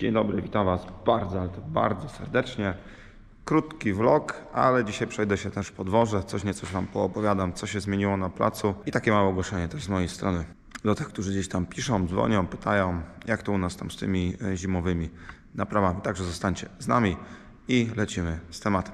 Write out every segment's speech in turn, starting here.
Dzień dobry, witam Was bardzo, ale to bardzo serdecznie. Krótki vlog, ale dzisiaj przejdę się też po dworze, coś nieco Wam poopowiadam, co się zmieniło na placu i takie małe ogłoszenie też z mojej strony do tych, którzy gdzieś tam piszą, dzwonią, pytają, jak to u nas tam z tymi zimowymi naprawami. Także zostańcie z nami i lecimy z tematem.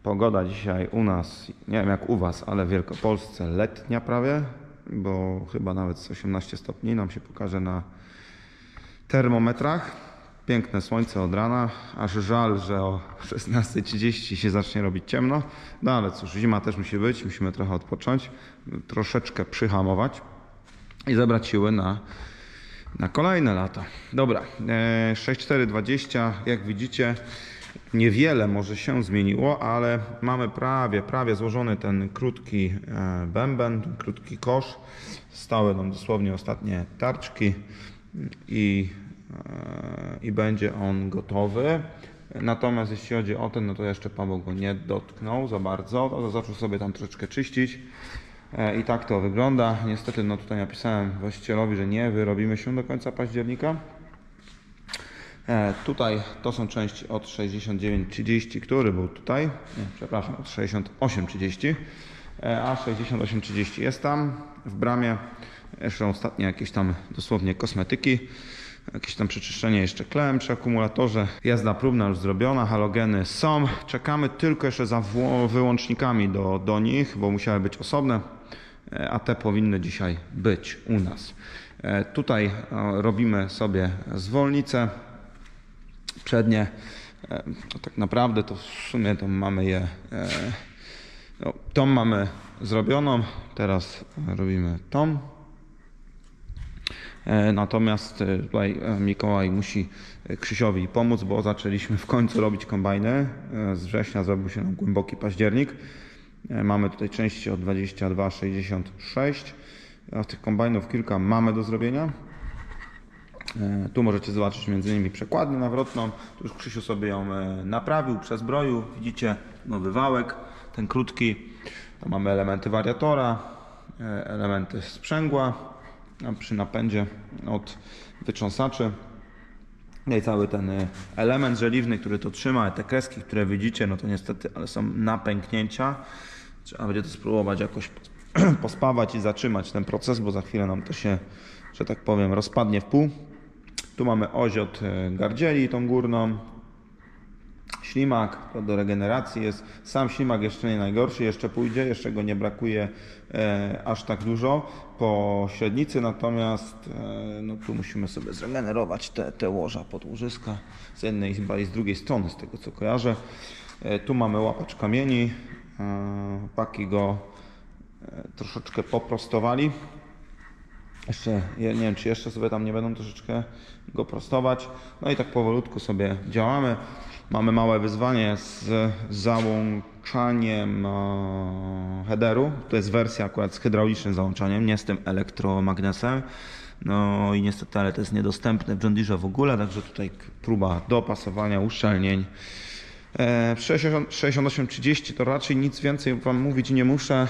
Pogoda dzisiaj u nas, nie wiem jak u Was, ale w Wielkopolsce letnia prawie, bo chyba nawet z 18 stopni nam się pokaże na termometrach. Piękne słońce od rana, aż żal, że o 16:30 się zacznie robić ciemno. No ale cóż, zima też musi być, musimy trochę odpocząć, troszeczkę przyhamować i zebrać siły na kolejne lata. Dobra, 6,420, jak widzicie, niewiele może się zmieniło, ale mamy prawie złożony ten krótki bęben, ten krótki kosz. Stały nam dosłownie ostatnie tarczki i będzie on gotowy. Natomiast jeśli chodzi o ten, no to jeszcze Paweł go nie dotknął za bardzo, to zaczął sobie tam troszeczkę czyścić. I tak to wygląda. Niestety no tutaj napisałem właścicielowi, że nie wyrobimy się do końca października. Tutaj to są części od 6930, który był tutaj, nie, przepraszam, od 6830, a 6830 jest tam w bramie. Jeszcze ostatnie jakieś tam dosłownie kosmetyki, jakieś tam przeczyszczenie jeszcze klem przy akumulatorze. Jazda próbna już zrobiona, halogeny są. Czekamy tylko jeszcze za wyłącznikami do nich, bo musiały być osobne, a te powinny dzisiaj być u nas. Tutaj robimy sobie zwolnicę przednie. Tak naprawdę to w sumie to mamy je, tą mamy zrobioną, teraz robimy tą. Natomiast tutaj Mikołaj musi Krzysiowi pomóc, bo zaczęliśmy w końcu robić kombajny. Z września zrobił się nam głęboki październik. Mamy tutaj części od 22,66. A tych kombajnów kilka mamy do zrobienia. Tu możecie zobaczyć między innymi przekładnię nawrotną. Tu już Krzysiu sobie ją naprawił, przezbroił. Widzicie nowy wałek, ten krótki. Tu mamy elementy wariatora, elementy sprzęgła, a przy napędzie od wytrząsaczy. No i cały ten element żeliwny, który to trzyma, te kreski, które widzicie, no to niestety, ale są na pęknięcia. Trzeba będzie to spróbować jakoś pospawać i zatrzymać ten proces, bo za chwilę nam to się, że tak powiem, rozpadnie w pół. Tu mamy oś od gardzieli, tą górną. Ślimak, to do regeneracji jest. Sam ślimak jeszcze nie najgorszy, jeszcze pójdzie, jeszcze go nie brakuje aż tak dużo po średnicy, natomiast no, tu musimy sobie zregenerować te łoża pod łożyska z jednej chyba i z drugiej strony, z tego co kojarzę. Tu mamy łapacz kamieni, chłopaki go troszeczkę poprostowali. Jeszcze, nie wiem, czy jeszcze sobie tam nie będą troszeczkę go prostować. No i tak powolutku sobie działamy. Mamy małe wyzwanie z załączaniem headeru. To jest wersja akurat z hydraulicznym załączaniem, nie z tym elektromagnesem. No i niestety, ale to jest niedostępne w John Deere w ogóle, także tutaj próba dopasowania, uszczelnień. 6830 to raczej nic więcej Wam mówić nie muszę.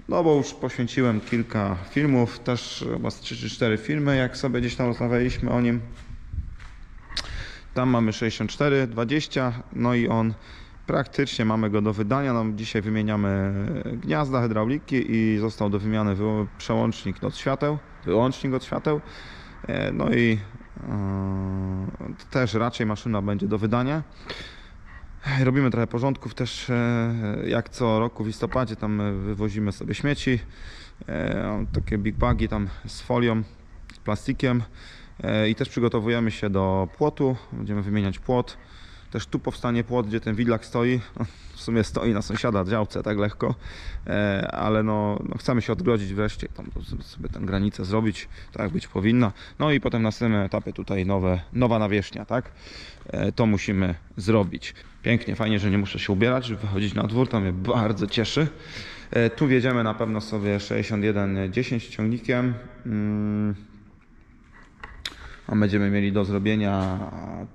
No bo już poświęciłem kilka filmów, też chyba 3 czy 4 filmy, jak sobie gdzieś tam rozmawialiśmy o nim. Tam mamy 6420, no i on praktycznie mamy go do wydania. No, dzisiaj wymieniamy gniazda hydrauliki i został do wymiany przełącznik od świateł, wyłącznik od świateł. No i też raczej maszyna będzie do wydania. Robimy trochę porządków też, jak co roku w listopadzie tam wywozimy sobie śmieci, takie big bagi tam z folią, z plastikiem i też przygotowujemy się do płotu, będziemy wymieniać płot. Też tu powstanie płot, gdzie ten widlak stoi, w sumie stoi na sąsiada działce tak lekko, ale no chcemy się odgrodzić wreszcie, tam sobie tę granicę zrobić, tak jak być powinna. No i potem na następnym etapie tutaj nowa nawierzchnia, tak? To musimy zrobić. Pięknie, fajnie, że nie muszę się ubierać, żeby wychodzić na dwór, to mnie bardzo cieszy. Tu wjedziemy na pewno sobie 6110 ciągnikiem. A będziemy mieli do zrobienia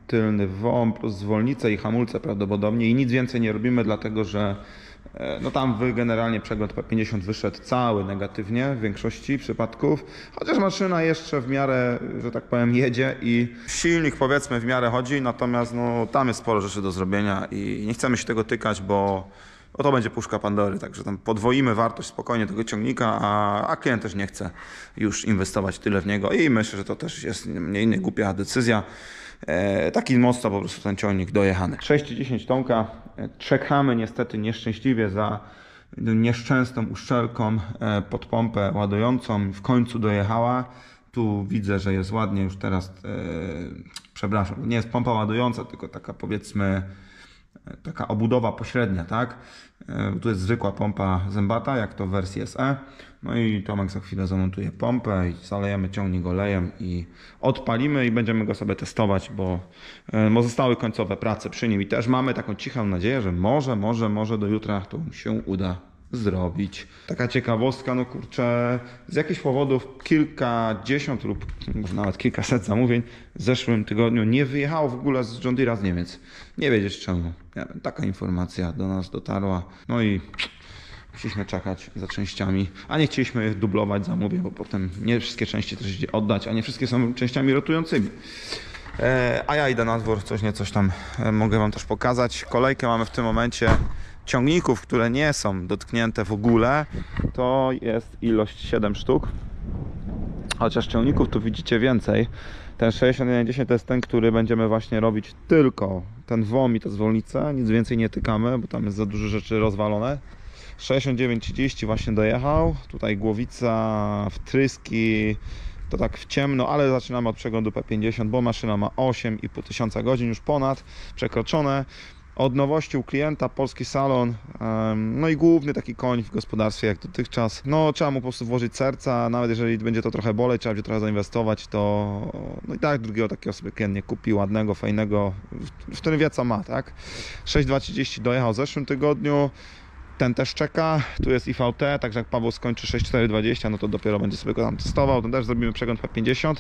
tylny WOM plus zwolnicę i hamulce prawdopodobnie i nic więcej nie robimy, dlatego że no tam generalnie przegląd P50 wyszedł cały negatywnie w większości przypadków, chociaż maszyna jeszcze w miarę, że tak powiem, jedzie i silnik powiedzmy w miarę chodzi, natomiast no, tam jest sporo rzeczy do zrobienia i nie chcemy się tego tykać, bo to będzie puszka Pandory, także tam podwoimy wartość spokojnie tego ciągnika, a klient też nie chce już inwestować tyle w niego i myślę, że to też jest nie głupia decyzja. Taki mocno po prostu ten ciągnik dojechany. 6,10 tonka. Czekamy niestety nieszczęśliwie za nieszczęsną uszczelką pod pompę ładującą. W końcu dojechała. Tu widzę, że jest ładnie już teraz, przepraszam, nie jest pompa ładująca, tylko taka powiedzmy taka obudowa pośrednia, tak? Tu jest zwykła pompa zębata, jak to w wersji SE. No i Tomek za chwilę zamontuje pompę i zalejemy ciągnik olejem i odpalimy i będziemy go sobie testować, bo zostały końcowe prace przy nim i też mamy taką cichą nadzieję, że może do jutra to się uda zrobić. Taka ciekawostka, no kurczę, z jakichś powodów kilkadziesiąt lub może nawet kilkaset zamówień w zeszłym tygodniu nie wyjechało w ogóle z John Deere'a z Niemiec. Nie wiedzieć czemu. Nie wiem, taka informacja do nas dotarła. No i musieliśmy czekać za częściami, a nie chcieliśmy dublować zamówień, bo potem nie wszystkie części też idzie oddać, a nie wszystkie są częściami rotującymi. A ja idę na dwór, coś tam mogę wam też pokazać. Kolejkę mamy w tym momencie ciągników, które nie są dotknięte w ogóle, to jest ilość 7 sztuk. Chociaż ciągników tu widzicie więcej. Ten 6110 to jest ten, który będziemy właśnie robić tylko ten WOM i te zwolnice. Nic więcej nie tykamy, bo tam jest za dużo rzeczy rozwalone. 6930 właśnie dojechał. Tutaj głowica, wtryski, to tak w ciemno, ale zaczynamy od przeglądu P50, bo maszyna ma 8500 godzin już ponad przekroczone. Od nowości u klienta, polski salon, no i główny taki koń w gospodarstwie jak dotychczas. No trzeba mu po prostu włożyć serca, nawet jeżeli będzie to trochę boleć, trzeba będzie trochę zainwestować, to no i tak drugiego takiego sobie klient nie kupi, ładnego, fajnego, w którym wie co ma, tak? 6230 dojechał w zeszłym tygodniu. Ten też czeka, tu jest IVT, także jak Paweł skończy 6420, no to dopiero będzie sobie go tam testował, to też zrobimy przegląd P50.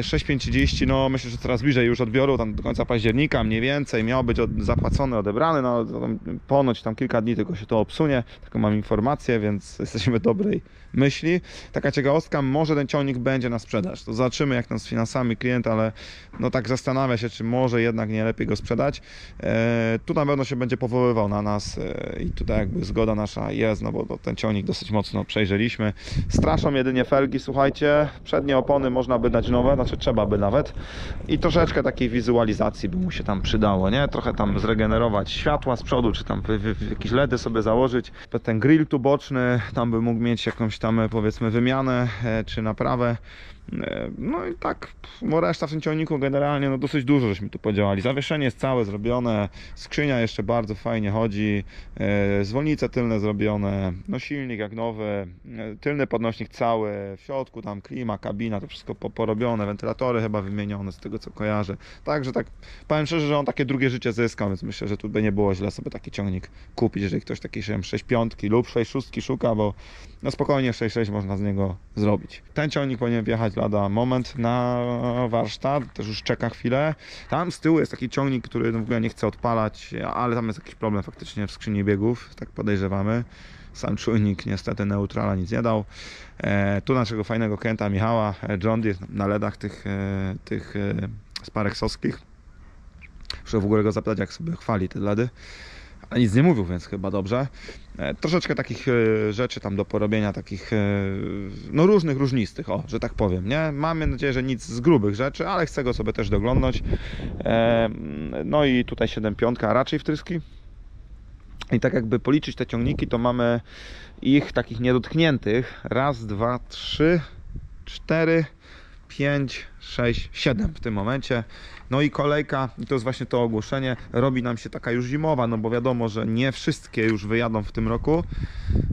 6530, no myślę, że coraz bliżej już odbioru, tam do końca października mniej więcej, miał być zapłacony, odebrany, no ponoć tam kilka dni tylko się to obsunie, taką mam informację, więc jesteśmy dobrej myśli. Taka ciekawostka, może ten ciągnik będzie na sprzedaż, to zobaczymy jak tam z finansami klient, ale no tak zastanawia się, czy może jednak nie lepiej go sprzedać. Tu na pewno się będzie powoływał na nas i tutaj jakby zgoda nasza jest, no bo ten ciągnik dosyć mocno przejrzeliśmy. Straszą jedynie felgi, słuchajcie, przednie opony można by dać nowe, znaczy trzeba by nawet i troszeczkę takiej wizualizacji by mu się tam przydało, nie? Trochę tam zregenerować światła z przodu, czy tam jakieś LEDy sobie założyć. Ten grill tu boczny, tam by mógł mieć jakąś tam powiedzmy wymianę, czy naprawę. No i tak, bo reszta w tym ciągniku generalnie no dosyć dużo żeśmy tu podziałali. Zawieszenie jest całe zrobione, skrzynia jeszcze bardzo fajnie chodzi, zwolnice tylne zrobione, no silnik jak nowy, tylny podnośnik cały, w środku tam klima, kabina, to wszystko porobione, wentylatory chyba wymienione z tego co kojarzę. Także tak, powiem szczerze, że on takie drugie życie zyskał, więc myślę, że tu by nie było źle sobie taki ciągnik kupić, jeżeli ktoś taki 6.5 lub 6.6 szuka, bo no spokojnie 6.6 można z niego zrobić. Ten ciągnik powinien wjechać lada moment na warsztat, też już czeka chwilę. Tam z tyłu jest taki ciągnik, który w ogóle nie chce odpalać, ale tam jest jakiś problem faktycznie w skrzyni biegów, tak podejrzewamy. Sam czujnik niestety neutrala nic nie dał. Tu naszego fajnego klienta Michała, John Deere na LEDach tych spareksowskich. Muszę w ogóle go zapytać, jak sobie chwali te LEDy. A nic nie mówił, więc chyba dobrze. Troszeczkę takich rzeczy tam do porobienia, takich no różnych, różnistych, o, że tak powiem, nie? Mamy nadzieję, że nic z grubych rzeczy, ale chcę go sobie też doglądnąć. No i tutaj 7.5, a raczej wtryski. I tak jakby policzyć te ciągniki, to mamy ich takich niedotkniętych. Raz, dwa, trzy, 4, 5, 6, 7 w tym momencie. No i kolejka, i to jest właśnie to ogłoszenie, robi nam się taka już zimowa, no bo wiadomo, że nie wszystkie już wyjadą w tym roku.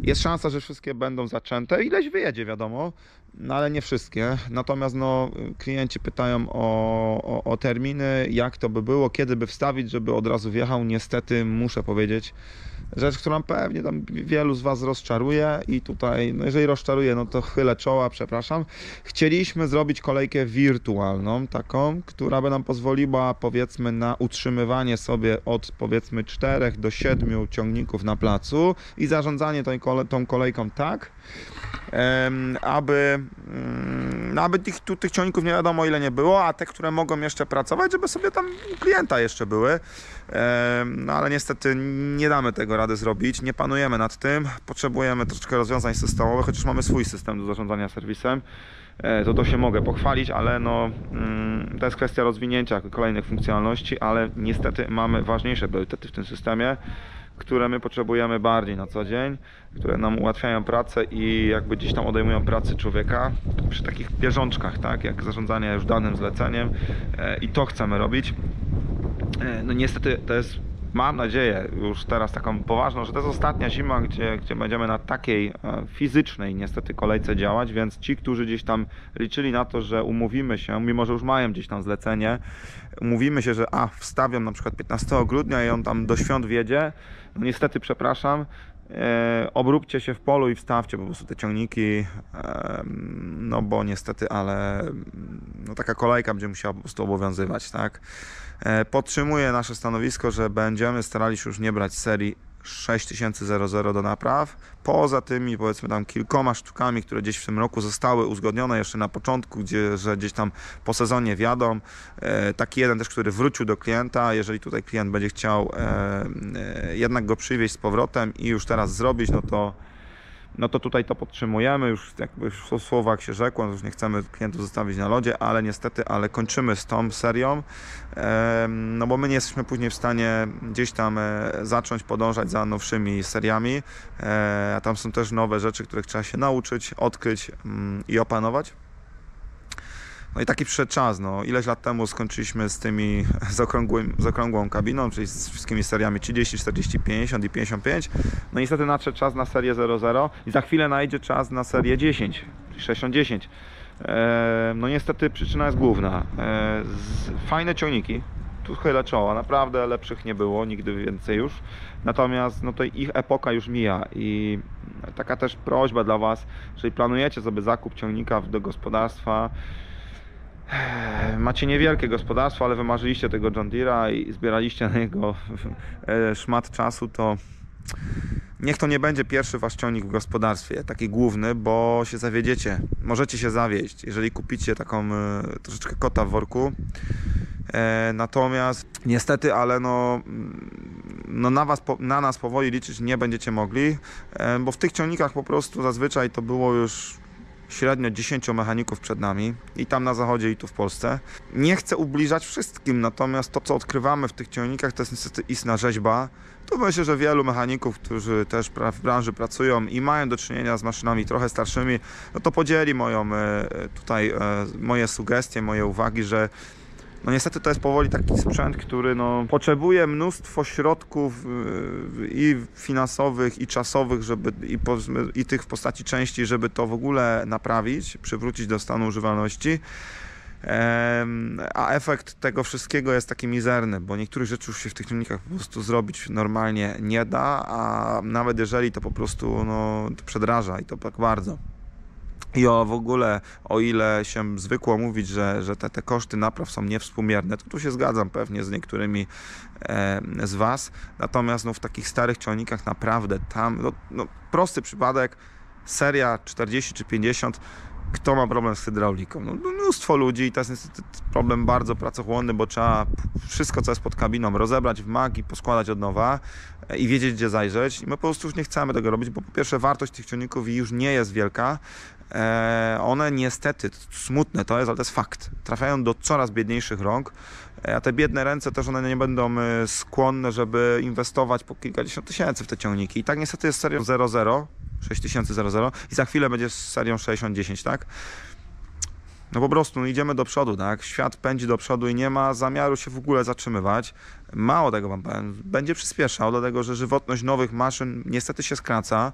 Jest szansa, że wszystkie będą zaczęte, ileś wyjedzie wiadomo, no ale nie wszystkie. Natomiast no, klienci pytają o terminy, jak to by było, kiedy by wstawić, żeby od razu wjechał. Niestety muszę powiedzieć, rzecz, którą pewnie tam wielu z Was rozczaruje i tutaj, no jeżeli rozczaruje, no to chylę czoła, przepraszam. Chcieliśmy zrobić kolejkę wirtualną, taką, która by nam pozwoliła, powiedzmy, na utrzymywanie sobie od, powiedzmy, 4 do 7 ciągników na placu i zarządzanie tą kolejką tak, aby tych ciągników nie wiadomo ile nie było, a te, które mogą jeszcze pracować, żeby sobie tam klienta jeszcze były. No ale niestety nie damy tego rady zrobić, nie panujemy nad tym, potrzebujemy troszeczkę rozwiązań systemowych, chociaż mamy swój system do zarządzania serwisem. To się mogę pochwalić, ale no, to jest kwestia rozwinięcia kolejnych funkcjonalności, ale niestety mamy ważniejsze priorytety w tym systemie, które my potrzebujemy bardziej na co dzień, które nam ułatwiają pracę i jakby gdzieś tam odejmują pracy człowieka przy takich bieżączkach, tak, jak zarządzanie już danym zleceniem i to chcemy robić. No niestety to jest, mam nadzieję, już teraz taką poważną, że to jest ostatnia zima, gdzie będziemy na takiej fizycznej niestety kolejce działać, więc ci, którzy gdzieś tam liczyli na to, że umówimy się, mimo że już mają gdzieś tam zlecenie, umówimy się, że wstawiam na przykład 15 grudnia i on tam do świąt wjedzie, no niestety przepraszam, obróbcie się w polu i wstawcie po prostu te ciągniki, no bo niestety, ale no taka kolejka będzie musiała po prostu obowiązywać, tak? Podtrzymuję nasze stanowisko, że będziemy starali się już nie brać serii 6000 do napraw, poza tymi, powiedzmy, tam kilkoma sztukami, które gdzieś w tym roku zostały uzgodnione jeszcze na początku, że gdzieś tam po sezonie wjadą. Taki jeden też, który wrócił do klienta, jeżeli tutaj klient będzie chciał jednak go przywieźć z powrotem i już teraz zrobić, no to tutaj to podtrzymujemy, już jakby w słowach się rzekło, już nie chcemy klientów zostawić na lodzie, ale niestety, kończymy z tą serią, no bo my nie jesteśmy później w stanie gdzieś tam zacząć podążać za nowszymi seriami, a tam są też nowe rzeczy, których trzeba się nauczyć, odkryć i opanować. No i taki przyszedł czas, no ileś lat temu skończyliśmy z tymi, z okrągłą kabiną, czyli z wszystkimi seriami 30, 40, 50 i 55. No niestety nadszedł czas na serię 00 i za chwilę najdzie czas na serię 10, 60-10. No niestety przyczyna jest główna. Fajne ciągniki, tu chylę czoła, naprawdę lepszych nie było, nigdy więcej już. Natomiast no to ich epoka już mija i taka też prośba dla Was, jeżeli planujecie sobie zakup ciągnika do gospodarstwa, macie niewielkie gospodarstwo, ale wymarzyliście tego John Deere'a i zbieraliście na niego szmat czasu, to niech to nie będzie pierwszy Wasz ciągnik w gospodarstwie, taki główny, bo się zawiedziecie. Możecie się zawieść, jeżeli kupicie taką troszeczkę kota w worku. Natomiast niestety, ale na nas powoli liczyć nie będziecie mogli, bo w tych ciągnikach po prostu zazwyczaj to było już średnio 10 mechaników przed nami i tam na zachodzie i tu w Polsce. Nie chcę ubliżać wszystkim, natomiast to, co odkrywamy w tych ciągnikach, to jest niestety istna rzeźba. To myślę, że wielu mechaników, którzy też w branży pracują i mają do czynienia z maszynami trochę starszymi, no to podzieli moje sugestie, moje uwagi, że no niestety to jest powoli taki sprzęt, który potrzebuje mnóstwo środków i finansowych, i czasowych, i tych w postaci części, żeby to w ogóle naprawić, przywrócić do stanu używalności. A efekt tego wszystkiego jest taki mizerny, bo niektórych rzeczy już się w tych ciągnikach po prostu zrobić normalnie nie da, a nawet jeżeli to po prostu to przedraża i to tak bardzo. I w ogóle, o ile się zwykło mówić, że te koszty napraw są niewspółmierne, to tu się zgadzam pewnie z niektórymi z Was. Natomiast w takich starych ciągnikach naprawdę tam, prosty przypadek, seria 40 czy 50, kto ma problem z hydrauliką? Mnóstwo ludzi i to jest niestety problem bardzo pracochłonny, bo trzeba wszystko, co jest pod kabiną, rozebrać w mag i poskładać od nowa i wiedzieć, gdzie zajrzeć. I my po prostu już nie chcemy tego robić, bo po pierwsze wartość tych ciągników już nie jest wielka. One niestety, smutne to jest, ale to jest fakt, trafiają do coraz biedniejszych rąk, a te biedne ręce też one nie będą skłonne, żeby inwestować po kilkadziesiąt tysięcy w te ciągniki. I tak niestety jest serią 00, 6000 i za chwilę będzie z serią 6010, tak? No po prostu idziemy do przodu, tak? Świat pędzi do przodu i nie ma zamiaru się w ogóle zatrzymywać. Mało tego wam powiem, będzie przyspieszał, dlatego że żywotność nowych maszyn niestety się skraca.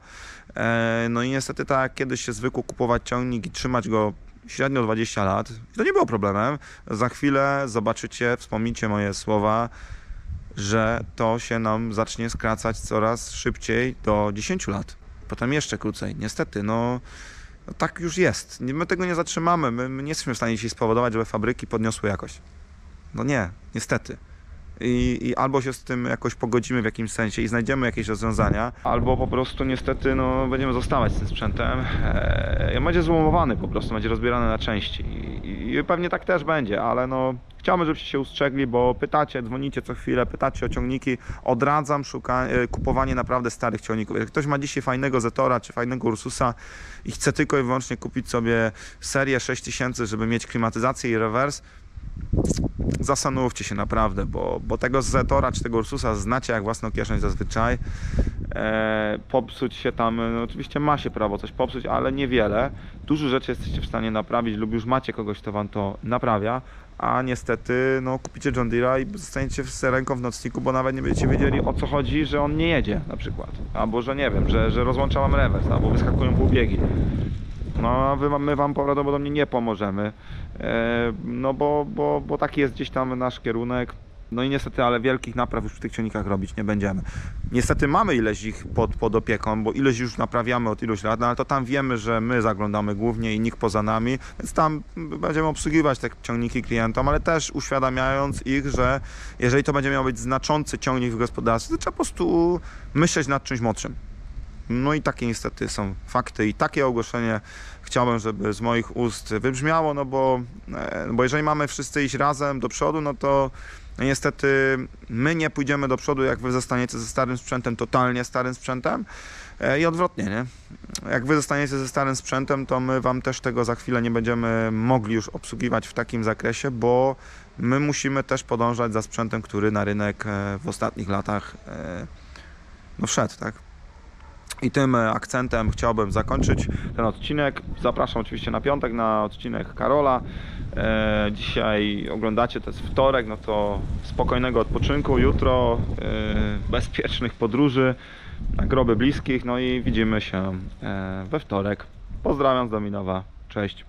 No i niestety tak jak kiedyś się zwykło kupować ciągnik i trzymać go średnio 20 lat, to nie było problemem. Za chwilę zobaczycie, wspomnijcie moje słowa, że to się nam zacznie skracać coraz szybciej do 10 lat, potem jeszcze krócej. Niestety, no tak już jest. My tego nie zatrzymamy. My nie jesteśmy w stanie dzisiaj spowodować, żeby fabryki podniosły jakość. No nie, niestety. I albo się z tym jakoś pogodzimy w jakimś sensie i znajdziemy jakieś rozwiązania, albo po prostu niestety no, będziemy zostawać z tym sprzętem. Będzie złomowany po prostu, będzie rozbierany na części i pewnie tak też będzie, ale no chciałbym, żebyście się ustrzegli, bo pytacie, dzwonicie co chwilę, pytacie o ciągniki. Odradzam kupowanie naprawdę starych ciągników. Jak ktoś ma dzisiaj fajnego Zetora czy fajnego Ursusa i chce tylko i wyłącznie kupić sobie serię 6000, żeby mieć klimatyzację i rewers, zastanówcie się naprawdę, bo tego Zetora czy tego Ursusa znacie jak własną kieszeń zazwyczaj. Popsuć się tam, no oczywiście ma się prawo coś popsuć, ale niewiele. Dużo rzeczy jesteście w stanie naprawić lub już macie kogoś, kto wam to naprawia, a niestety no, kupicie John Deere'a i zostaniecie z ręką w nocniku, bo nawet nie będziecie wiedzieli, o co chodzi, że on nie jedzie na przykład, albo że nie wiem, że rozłącza wam rewers, albo wyskakują półbiegi. No, my wam prawdopodobnie nie pomożemy, no bo taki jest gdzieś tam nasz kierunek. No i niestety, ale wielkich napraw już w tych ciągnikach robić nie będziemy. Niestety mamy ileś ich pod opieką, bo ileś już naprawiamy od iluś lat, no ale to tam wiemy, że my zaglądamy głównie i nikt poza nami, więc tam będziemy obsługiwać te ciągniki klientom, ale też uświadamiając ich, że jeżeli to będzie miał być znaczący ciągnik w gospodarstwie, to trzeba po prostu myśleć nad czymś młodszym. No i takie niestety są fakty i takie ogłoszenie chciałbym, żeby z moich ust wybrzmiało, no bo jeżeli mamy wszyscy iść razem do przodu, no to no niestety my nie pójdziemy do przodu, jak wy zostaniecie ze starym sprzętem, totalnie starym sprzętem i odwrotnie, nie? Jak wy zostaniecie ze starym sprzętem, to my wam też tego za chwilę nie będziemy mogli już obsługiwać w takim zakresie, bo my musimy też podążać za sprzętem, który na rynek w ostatnich latach no wszedł, tak? I tym akcentem chciałbym zakończyć ten odcinek. Zapraszam oczywiście na piątek na odcinek Karola. Dzisiaj oglądacie, to jest wtorek, no to spokojnego odpoczynku. Jutro bezpiecznych podróży na groby bliskich. No i widzimy się we wtorek. Pozdrawiam z Dominowa. Cześć.